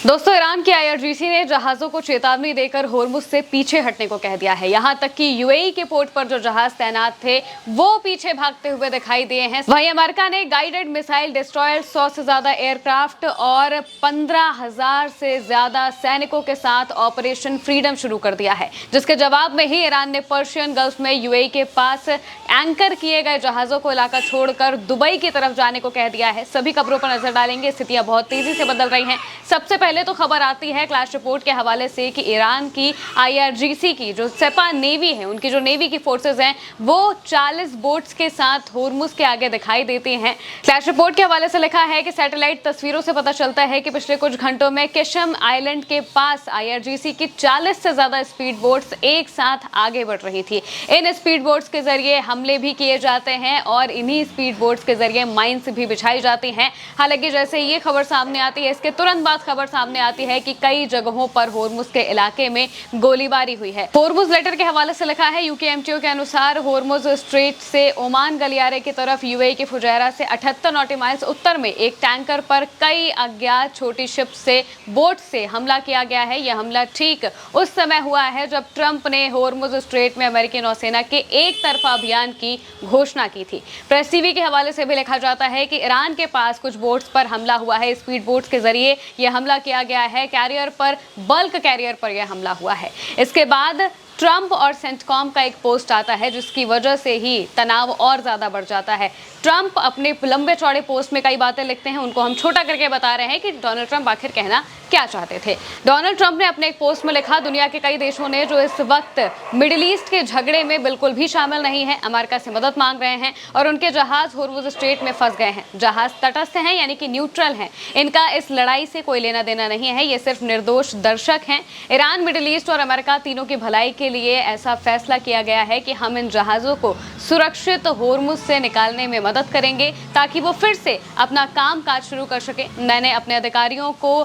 दोस्तों, ईरान की आईआरजीसी ने जहाजों को चेतावनी देकर होर्मुज से पीछे हटने को कह दिया है। यहां तक कि यूएई के पोर्ट पर जो जहाज तैनात थे वो पीछे भागते हुए दिखाई दिए हैं। वहीं अमेरिका ने गाइडेड मिसाइल डिस्ट्रॉयर, 100 से ज्यादा एयरक्राफ्ट और 15,000 से ज्यादा सैनिकों के साथ ऑपरेशन फ्रीडम शुरू कर दिया है, जिसके जवाब में ही ईरान ने पर्शियन गल्फ में यूएई के पास एंकर किए गए जहाजों को इलाका छोड़कर दुबई की तरफ जाने को कह दिया है। सभी खबरों पर नजर डालेंगे। स्थितियां बहुत तेजी से बदल रही हैं। सबसे पहले तो खबर आती है क्लैश रिपोर्ट के हवाले से कि ईरान की आईआरजीसी की जो सेपा नेवी है, उनकी जो नेवी की फोर्सेस हैं, वो 40 बोट्स के साथ होर्मुज के आगे दिखाई देती हैं। क्लैश रिपोर्ट के हवाले से लिखा है कि सैटेलाइट तस्वीरों से पता चलता है कि पिछले कुछ घंटों में किशम आइलैंड के पास आईआरजीसी की 40 से ज्यादा स्पीड बोट्स एक साथ आगे बढ़ रही थी। इन स्पीड बोट्स के जरिए हमले भी किए जाते हैं और इन्हीं स्पीड बोट्स के जरिए माइंस भी बिछाई जाती हैं। हालांकि जैसे ये खबर सामने आती है, इसके तुरंत बाद खबर सामने आती है कि कई जगहों पर होर्मुज के इलाके में गोलीबारी हुई है। होर्मुज लेटर के हवाले से लिखा है, यूकेएमटीओ के अनुसार होर्मुज स्ट्रेट से ओमान गलियारे की तरफ यूएई के फुजैरा से 78 नॉटी माइल्स उत्तर में एक टैंकर पर कई अज्ञात छोटी शिप से बोट से हमला किया गया है। यह हमला ठीक उस समय हुआ है जब ट्रंप ने होर्मुज स्ट्रेट में अमेरिकी नौसेना के एक तरफा अभियान की घोषणा की थी। प्रेस टीवी के हवाले से भी लिखा जाता है कि ईरान के पास कुछ बोट्स पर हमला हुआ है। स्पीड बोट्स के जरिए यह हमला किया गया है। कैरियर पर, बल्क कैरियर पर यह हमला हुआ है। इसके बाद ट्रंप और सेंटकॉम का एक पोस्ट आता है, जिसकी वजह से ही तनाव और ज्यादा बढ़ जाता है। ट्रंप अपने लंबे चौड़े पोस्ट में कई बातें लिखते हैं, उनको हम छोटा करके बता रहे हैं कि डोनाल्ड ट्रंप आखिर कहना क्या चाहते थे। डोनाल्ड ट्रंप ने अपने एक पोस्ट में लिखा, दुनिया के कई देशों ने जो इस वक्त मिडिल ईस्ट के झगड़े में बिल्कुल भी शामिल नहीं है, अमेरिका से मदद मांग रहे हैं और उनके जहाज होर्मुज स्ट्रेट में फंस गए हैं। जहाज तटस्थ हैं, यानी कि न्यूट्रल हैं। इनका इस लड़ाई से कोई लेना देना नहीं है, ये सिर्फ निर्दोष दर्शक हैं। ईरान, मिडिल ईस्ट और अमेरिका तीनों की भलाई के लिए ऐसा फैसला किया गया है कि हम इन जहाजों को सुरक्षित होर्मुज से निकालने में मदद करेंगे ताकि वो फिर से अपना काम काज शुरू कर सके। मैंने अपने अधिकारियों को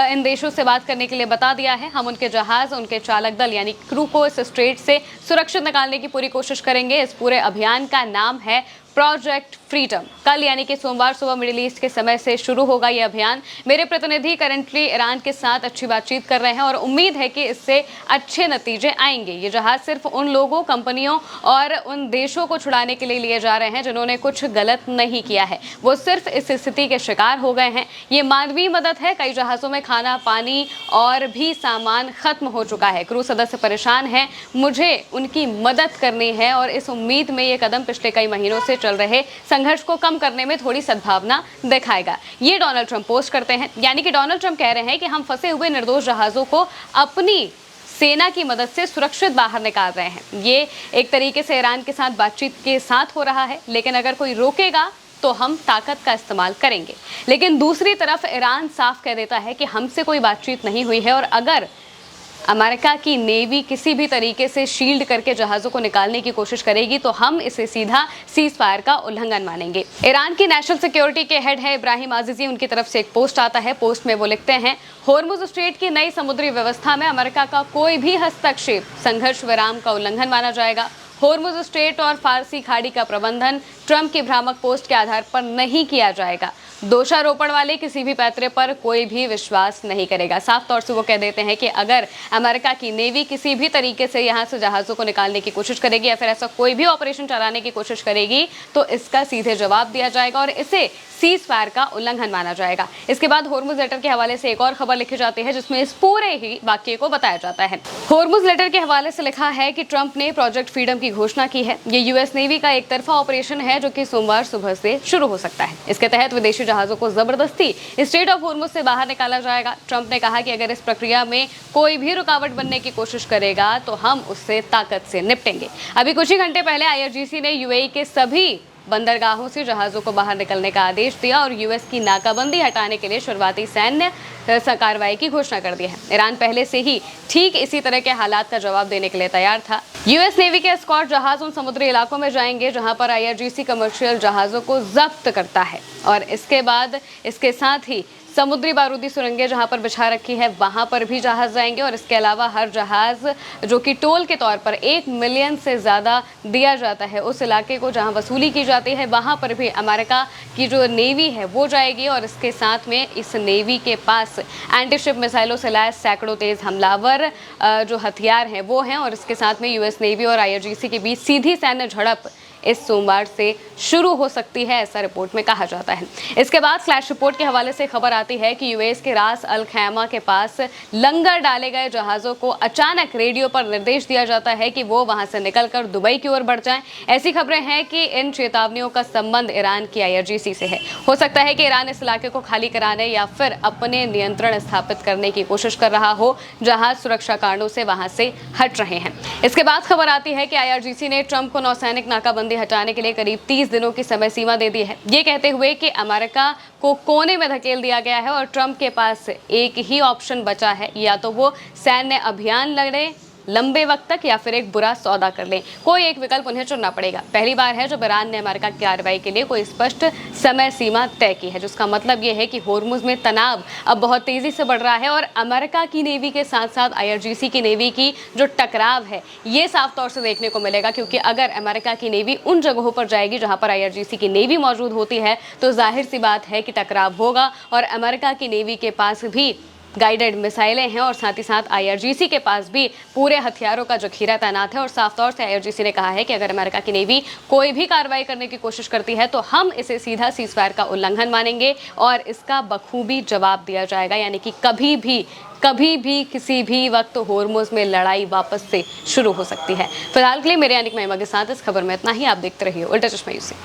इन देशों से बात करने के लिए बता दिया है। हम उनके जहाज, उनके चालक दल यानी क्रू को इस स्ट्रेट से सुरक्षित निकालने की पूरी कोशिश करेंगे। इस पूरे अभियान का नाम है प्रोजेक्ट फ्रीडम। कल यानी कि सोमवार सुबह मिडिल ईस्ट के समय से शुरू होगा यह अभियान। मेरे प्रतिनिधि करंटली ईरान के साथ अच्छी बातचीत कर रहे हैं और उम्मीद है कि इससे अच्छे नतीजे आएंगे। ये जहाज सिर्फ उन लोगों, कंपनियों और उन देशों को छुड़ाने के लिए लिए जा रहे हैं जिन्होंने कुछ गलत नहीं किया है। वो सिर्फ इस स्थिति के शिकार हो गए हैं। ये मानवीय मदद है। कई जहाजों में खाना, पानी और भी सामान खत्म हो चुका है। क्रू सदस्य परेशान हैं। मुझे उनकी मदद करनी है और इस उम्मीद में ये कदम पिछले कई महीनों से चल रहे संघर्ष को कम करने में थोड़ी सद्भावना दिखाएगा। ये डोनाल्ड ट्रंप पोस्ट करते हैं, यानी कि डोनाल्ड ट्रंप कह रहे हैं कि हम फंसे हुए निर्दोष जहाजों को अपनी सेना की मदद से सुरक्षित बाहर निकाल रहे हैं। ये एक तरीके से ईरान के साथ बातचीत के साथ हो रहा है, लेकिन अगर कोई रोकेगा तो हम ताकत का इस्तेमाल करेंगे। लेकिन दूसरी तरफ ईरान साफ कह देता है कि हमसे कोई बातचीत नहीं हुई है और अगर अमेरिका की नेवी किसी भी तरीके से शील्ड करके जहाज़ों को निकालने की कोशिश करेगी तो हम इसे सीधा सीज फायर का उल्लंघन मानेंगे। ईरान की नेशनल सिक्योरिटी के हेड है इब्राहिम आजिजी, उनकी तरफ से एक पोस्ट आता है। पोस्ट में वो लिखते हैं, होर्मुज स्ट्रेट की नई समुद्री व्यवस्था में अमेरिका का कोई भी हस्तक्षेप संघर्ष विराम का उल्लंघन माना जाएगा। होर्मुज स्ट्रेट और फारसी खाड़ी का प्रबंधन ट्रंप की भ्रामक पोस्ट के आधार पर नहीं किया जाएगा। दोषारोपण वाले किसी भी पैतरे पर कोई भी विश्वास नहीं करेगा। साफ तौर से वो कह देते हैं कि अगर अमेरिका की नेवी किसी भी तरीके से यहाँ से जहाज़ों को निकालने की कोशिश करेगी या फिर ऐसा कोई भी ऑपरेशन चलाने की कोशिश करेगी तो इसका सीधे जवाब दिया जाएगा और इसे सीज फायर का उल्लंघन माना जाएगा। इसके बाद होर्मुज लेटर के हवाले से एक और खबर लिखी जाती है जिसमें इस पूरे ही वाक्य को बताया जाता है। होर्मुज लेटर के हवाले से लिखा है कि ट्रंप ने प्रोजेक्ट फ्रीडम की घोषणा की है। ये यूएस नेवी का एक तरफा ऑपरेशन है जो कि सोमवार सुबह से शुरू हो सकता है। इसके तहत विदेशी जहाजों को जबरदस्ती स्ट्रेट ऑफ होर्मुज से बाहर निकाला जाएगा। ट्रंप ने कहा कि अगर इस प्रक्रिया में कोई भी रुकावट बनने की कोशिश करेगा तो हम उससे ताकत से निपटेंगे। अभी कुछ ही घंटे पहले आईआरजीसी ने यूएई के सभी बंदरगाहों से जहाज़ों को बाहर निकलने का आदेश दिया और यूएस की नाकाबंदी हटाने के लिए शुरुआती सैन्य कार्रवाई की घोषणा कर दी है। ईरान पहले से ही ठीक इसी तरह के हालात का जवाब देने के लिए तैयार था। यूएस नेवी के एस्कॉर्ट जहाज उन समुद्री इलाकों में जाएंगे जहां पर आईआरजीसी कमर्शियल जहाज़ों को जब्त करता है और इसके बाद इसके साथ ही समुद्री बारूदी सुरंगें जहां पर बिछा रखी है वहां पर भी जहाज जाएंगे और इसके अलावा हर जहाज जो कि टोल के तौर पर 1 मिलियन से ज़्यादा दिया जाता है उस इलाके को जहां वसूली की जाती है वहां पर भी अमेरिका की जो नेवी है वो जाएगी और इसके साथ में इस नेवी के पास एंटी शिप मिसाइलों से लैस सैकड़ों तेज हमलावर जो हथियार हैं वो हैं और इसके साथ में यूएस नेवी और आईआरजीसी के बीच सीधी सैन्य झड़प इस सोमवार से शुरू हो सकती है, ऐसा रिपोर्ट में कहा जाता है। इसके बाद फ्लैश रिपोर्ट के हवाले से खबर आती है कि यूएस के रास अल खैमा के पास लंगर डाले गए जहाज़ों को अचानक रेडियो पर निर्देश दिया जाता है कि वो वहां से निकलकर दुबई की ओर बढ़ जाएं। ऐसी खबरें हैं कि इन चेतावनियों का संबंध ईरान की आईआरजीसी से है। हो सकता है कि ईरान इस इलाके को खाली कराने या फिर अपने नियंत्रण स्थापित करने की कोशिश कर रहा हो। जहाज सुरक्षा कारणों से वहां से हट रहे हैं। इसके बाद खबर आती है कि आईआरजीसी ने ट्रंप को नौसैनिक नाकाबंदी हटाने के लिए करीब 30 दिनों की समय सीमा दे दी है, ये कहते हुए कि अमेरिका को कोने में धकेल दिया गया है और ट्रंप के पास एक ही ऑप्शन बचा है, या तो वो सैन्य अभियान लड़े लंबे वक्त तक या फिर एक बुरा सौदा कर लें। कोई एक विकल्प उन्हें चुनना पड़ेगा। पहली बार है जब ईरान ने अमेरिका की कार्रवाई के लिए कोई स्पष्ट समय सीमा तय की है, जिसका मतलब ये है कि होर्मुज में तनाव अब बहुत तेजी से बढ़ रहा है और अमेरिका की नेवी के साथ साथ आईआरजीसी की नेवी की जो टकराव है ये साफ तौर से देखने को मिलेगा, क्योंकि अगर अमेरिका की नेवी उन जगहों पर जाएगी जहां पर आईआरजीसी की नेवी मौजूद होती है तो जाहिर सी बात है कि टकराव होगा और अमेरिका की नेवी के पास भी गाइडेड मिसाइलें हैं और साथ ही साथ आईआरजीसी के पास भी पूरे हथियारों का जखीरा तैनात है। और साफ तौर से आईआरजीसी ने कहा है कि अगर अमेरिका की नेवी कोई भी कार्रवाई करने की कोशिश करती है तो हम इसे सीधा सीजफायर का उल्लंघन मानेंगे और इसका बखूबी जवाब दिया जाएगा, यानी कि कभी भी किसी भी वक्त होर्मुज में लड़ाई वापस से शुरू हो सकती है। फिलहाल के लिए मेरे यानी महिमा के साथ इस खबर में इतना ही। आप देखते रहिए उल्टा चश्मा यूसी।